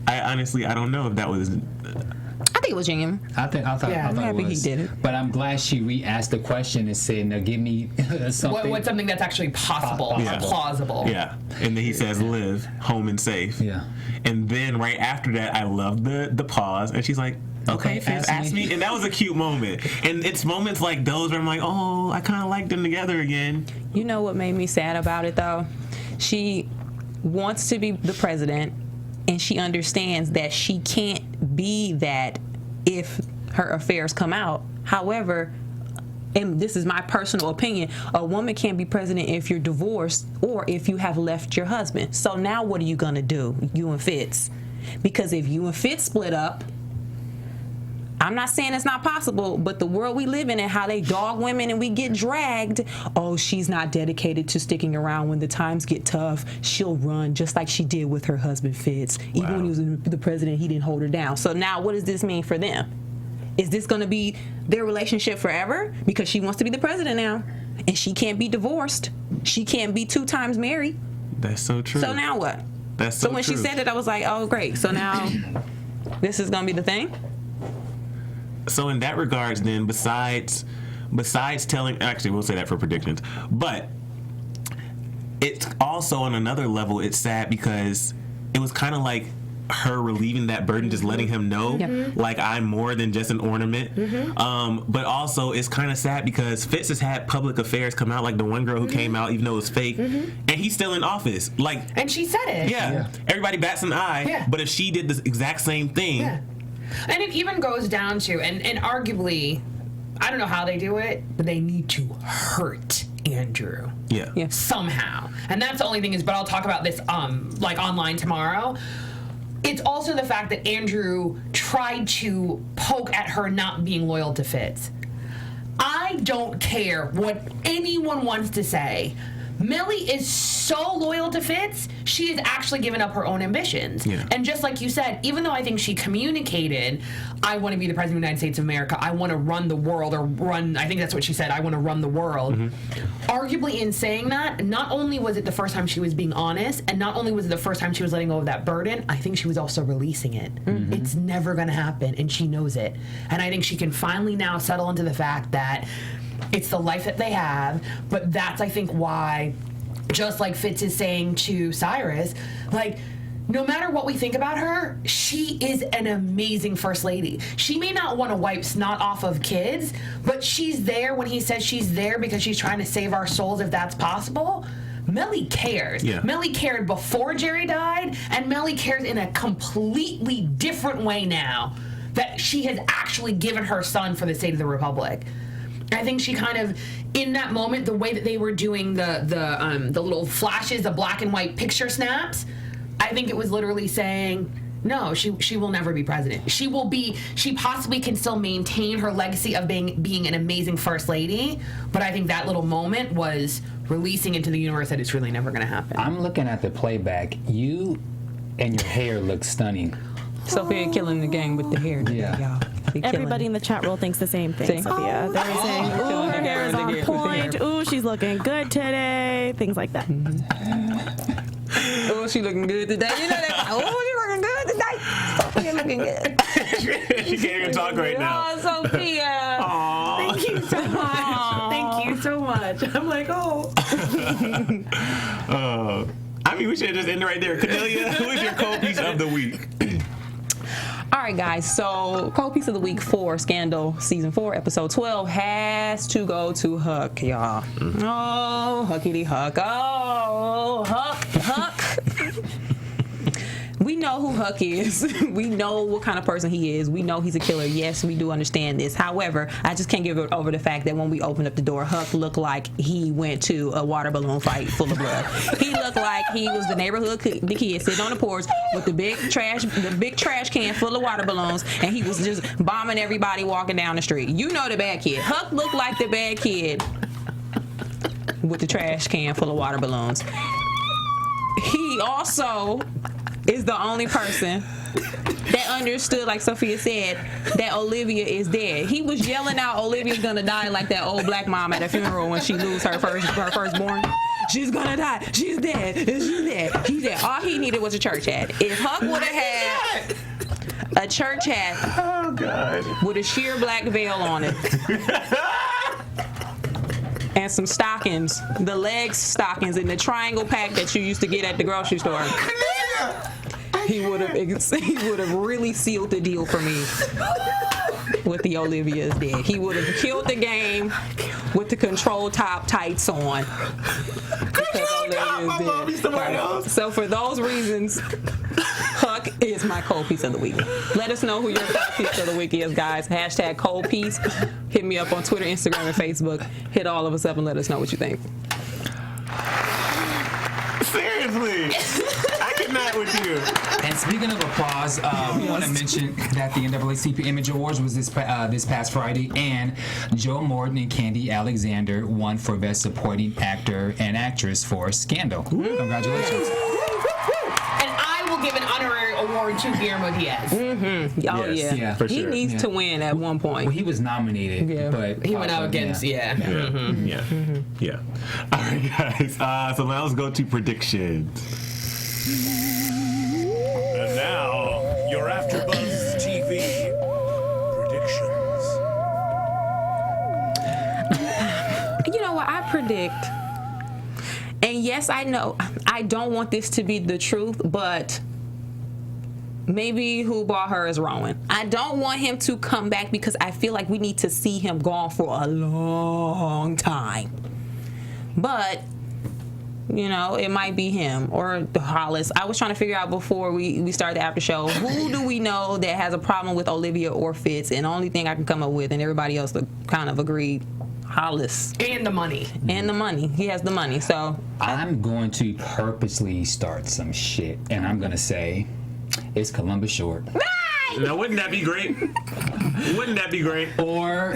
Speaker 2: I honestly don't know if that was.
Speaker 3: I think it was genuine.
Speaker 5: I thought
Speaker 3: I'm happy
Speaker 5: it was.
Speaker 3: he did it.
Speaker 5: But I'm glad she re-asked the question and said, "Now give me something."
Speaker 4: What's something that's actually possible, plausible?
Speaker 2: Yeah, and then he says, "Live home and safe."
Speaker 5: Yeah,
Speaker 2: and then right after that, I love the pause, and she's like, "Okay, Fitz, ask me," and that was a cute moment. And it's moments like those where I'm like, "Oh, I kind of like them together again."
Speaker 3: You know what made me sad about it though? She wants to be the president, and she understands that she can't be that if her affairs come out. However, and this is my personal opinion, a woman can't be president if you're divorced or if you have left your husband. So now what are you going to do, you and Fitz? Because if you and Fitz split up, I'm not saying it's not possible, but the world we live in and how they dog women and we get dragged, oh, she's not dedicated to sticking around when the times get tough. She'll run just like she did with her husband, Fitz. Even when he was the president, he didn't hold her down. So now what does this mean for them? Is this going to be their relationship forever? Because she wants to be the president now, and she can't be divorced. She can't be 2 times married.
Speaker 2: That's so true.
Speaker 3: So now what?
Speaker 2: That's so
Speaker 3: when
Speaker 2: true.
Speaker 3: she said it, I was like, oh, great. So now this is going to be the thing?
Speaker 2: So in that regards, then, besides telling, actually, we'll say that for predictions, but it's also on another level, it's sad because it was kind of like her relieving that burden, just letting him know, like, I'm more than just an ornament. But also, it's kind of sad because Fitz has had public affairs come out, like the one girl who came out, even though it was fake, and he's still in office. Like,
Speaker 4: and she said it.
Speaker 2: Yeah. Everybody bats an eye, but if she did the exact same thing.
Speaker 4: And it even goes down to, and arguably, I don't know how they do it, but they need to hurt Andrew.
Speaker 3: Yeah.
Speaker 4: Somehow. And that's the only thing is, but I'll talk about this like online tomorrow. It's also the fact that Andrew tried to poke at her not being loyal to Fitz. I don't care what anyone wants to say. Mellie is so loyal to Fitz, she has actually given up her own ambitions. And just like you said, even though I think she communicated, I want to be the President of the United States of America, I want to run the world, I think that's what she said, I want to run the world. Arguably in saying that, not only was it the first time she was being honest, and not only was it the first time she was letting go of that burden, I think she was also releasing it. It's never going to happen, and she knows it. And I think she can finally now settle into the fact that it's the life that they have, but that's, I think, why, just like Fitz is saying to Cyrus, like, no matter what we think about her, she is an amazing first lady. She may not want to wipe snot off of kids, but she's there when he says she's there because she's trying to save our souls if that's possible. Mellie cares. Mellie cared before Jerry died, and Mellie cares in a completely different way now that she has actually given her son for the state of the Republic. I think she kind of, in that moment, the way that they were doing the little flashes, the black and white picture snaps, I think it was literally saying, no, she will never be president. She possibly can still maintain her legacy of being an amazing first lady, but I think that little moment was releasing into the universe that it's really never going to happen.
Speaker 5: I'm looking at the playback. You and your hair look stunning.
Speaker 3: Sophia killing the game with the hair.
Speaker 5: Y'all.
Speaker 6: Everybody in the chat roll thinks the same thing, Sophia. They're saying, her hair is on point.
Speaker 3: there.
Speaker 6: Ooh, she's looking good today. Things like that.
Speaker 3: Oh, she looking good today. You know that. Oh, she looking good today. Sophia looking good.
Speaker 2: She can't even talk right now.
Speaker 3: Oh, Sophia.
Speaker 2: Aww.
Speaker 6: Thank you so much. Thank you so much. I'm like, oh.
Speaker 2: I mean, we should just end it right there. Kennelia, who is your cold piece of the week?
Speaker 3: All right, guys. So, cold piece of the week for Scandal Season 4, Episode 12 has to go to Huck, y'all. Oh, Huckity Huck. Oh, Huck. We know who Huck is. We know what kind of person he is. We know he's a killer. Yes, we do understand this. However, I just can't get over the fact that when we opened up the door, Huck looked like he went to a water balloon fight full of blood. He looked like he was the neighborhood the kid sitting on the porch with the big trash can full of water balloons, and he was just bombing everybody walking down the street. You know the bad kid. Huck looked like the bad kid with the trash can full of water balloons. He also is the only person that understood, like Sophia said, that Olivia is dead. He was yelling out, Olivia's gonna die, like that old black mom at a funeral when she loses her firstborn. She's gonna die. She's dead. She's dead. He's dead. All he needed was a church hat. If Huck would have had a church hat,
Speaker 2: Oh, God.
Speaker 3: with a sheer black veil on it, and some stockings, the leg stockings in the triangle pack that you used to get at the grocery store, he would have really sealed the deal for me with the Olivia's dead. He would have killed the game with the control top tights on. So for those reasons, Huck is my cold piece of the week. Let us know who your cold piece of the week is, guys. Hashtag cold piece. Hit me up on Twitter, Instagram, and Facebook. Hit all of us up and let us know what you think.
Speaker 2: Seriously. I cannot with you.
Speaker 5: And speaking of applause, we want to mention that the NAACP Image Awards was this past Friday, and Joe Morton and Candy Alexander won for Best Supporting Actor and Actress for Scandal. Congratulations.
Speaker 4: And I will give an honorary award to Guillermo Diaz.
Speaker 3: Mm-hmm. Oh,
Speaker 2: Yes,
Speaker 3: yeah.
Speaker 2: for
Speaker 3: He
Speaker 2: sure.
Speaker 3: needs to win at one point.
Speaker 5: Well, he was nominated,
Speaker 3: Yeah.
Speaker 5: but
Speaker 4: He went out against,
Speaker 2: Yeah. All right, guys. So now let's go to predictions.
Speaker 1: And now, your AfterBuzz TV predictions.
Speaker 3: You know what? I predict, and yes, I know I don't want this to be the truth, but maybe who bought her is Rowan. I don't want him to come back because I feel like we need to see him gone for a long time. But you know, it might be him or Hollis. I was trying to figure out before we started the after show, who do we know that has a problem with Olivia or Fitz? And the only thing I can come up with, and everybody else kind of agreed, Hollis.
Speaker 4: And the money.
Speaker 3: And the money. He has the money. So
Speaker 5: I'm going to purposely start some shit, and I'm going to say it's Columbus Short.
Speaker 2: Now, wouldn't that be great? Wouldn't that be great?
Speaker 5: Or,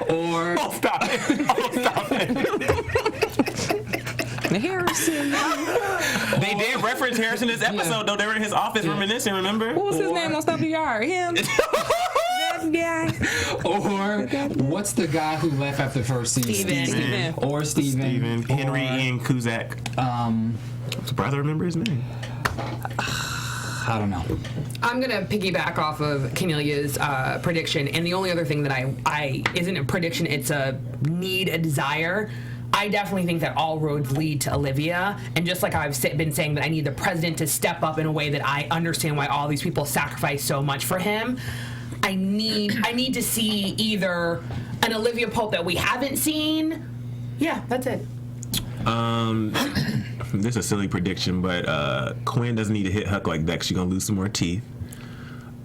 Speaker 5: or...
Speaker 2: Oh, stop it. Oh, stop it.
Speaker 3: Harrison.
Speaker 2: They did reference Harrison in this episode, though. They were in his office reminiscing, remember?
Speaker 3: What was his name on Stop the Yard? Him? That guy.
Speaker 5: Or what's the guy who left after the first season?
Speaker 3: Steven.
Speaker 5: Or Steven.
Speaker 2: Henry
Speaker 5: Or,
Speaker 2: Ian Kuzak. I'm surprised I remember his name.
Speaker 5: I don't know.
Speaker 4: I'm gonna piggyback off of Kennelia's prediction, and the only other thing that I isn't a prediction, it's a need, a desire. I definitely think that all roads lead to Olivia, and just like I've been saying that I need the president to step up in a way that I understand why all these people sacrifice so much for him. I need to see either an Olivia Pope that we haven't seen. Yeah, that's it.
Speaker 2: This is a silly prediction, but Quinn doesn't need to hit Huck like that 'cause she's gonna lose some more teeth.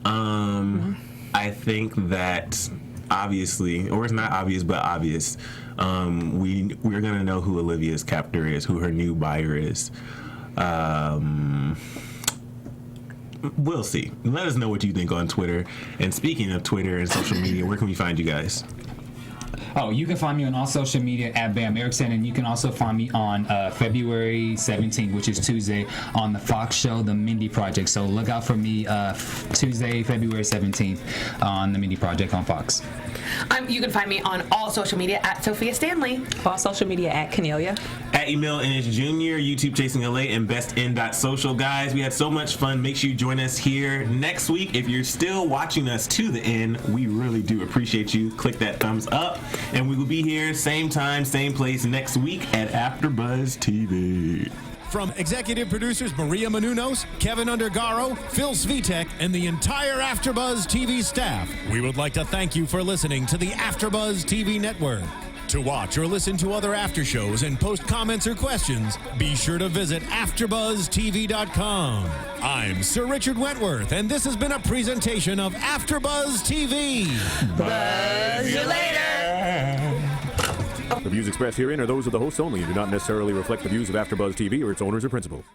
Speaker 2: I think that obviously, or it's not obvious, but obvious, we're gonna know who Olivia's captor is, who her new buyer is. We'll see. Let us know what you think on Twitter. And speaking of Twitter and social media, where can we find you guys?
Speaker 5: Oh, you can find me on all social media at Bamm Ericsen, and you can also find me on February 17th, which is Tuesday, on the Fox show, The Mindy Project. So look out for me Tuesday, February 17th on The Mindy Project on Fox.
Speaker 4: You can find me on all social media at Sofia Stanley.
Speaker 3: All social media at Kennelia.
Speaker 2: At Emile Ennis Jr, YouTube Chasing LA, and bestin.social. Guys, we had so much fun. Make sure you join us here next week. If you're still watching us to the end, we really do appreciate you. Click that thumbs up, and we will be here same time, same place next week at AfterBuzz TV.
Speaker 1: From executive producers Maria Menounos, Kevin Undergaro, Phil Svitek, and the entire AfterBuzz TV staff, we would like to thank you for listening to the AfterBuzz TV network. To watch or listen to other after shows and post comments or questions, be sure to visit AfterBuzzTV.com. I'm Sir Richard Wentworth, and this has been a presentation of AfterBuzz TV.
Speaker 4: Buzz you later.
Speaker 7: The views expressed herein are those of the hosts only and do not necessarily reflect the views of AfterBuzz TV or its owners or principals.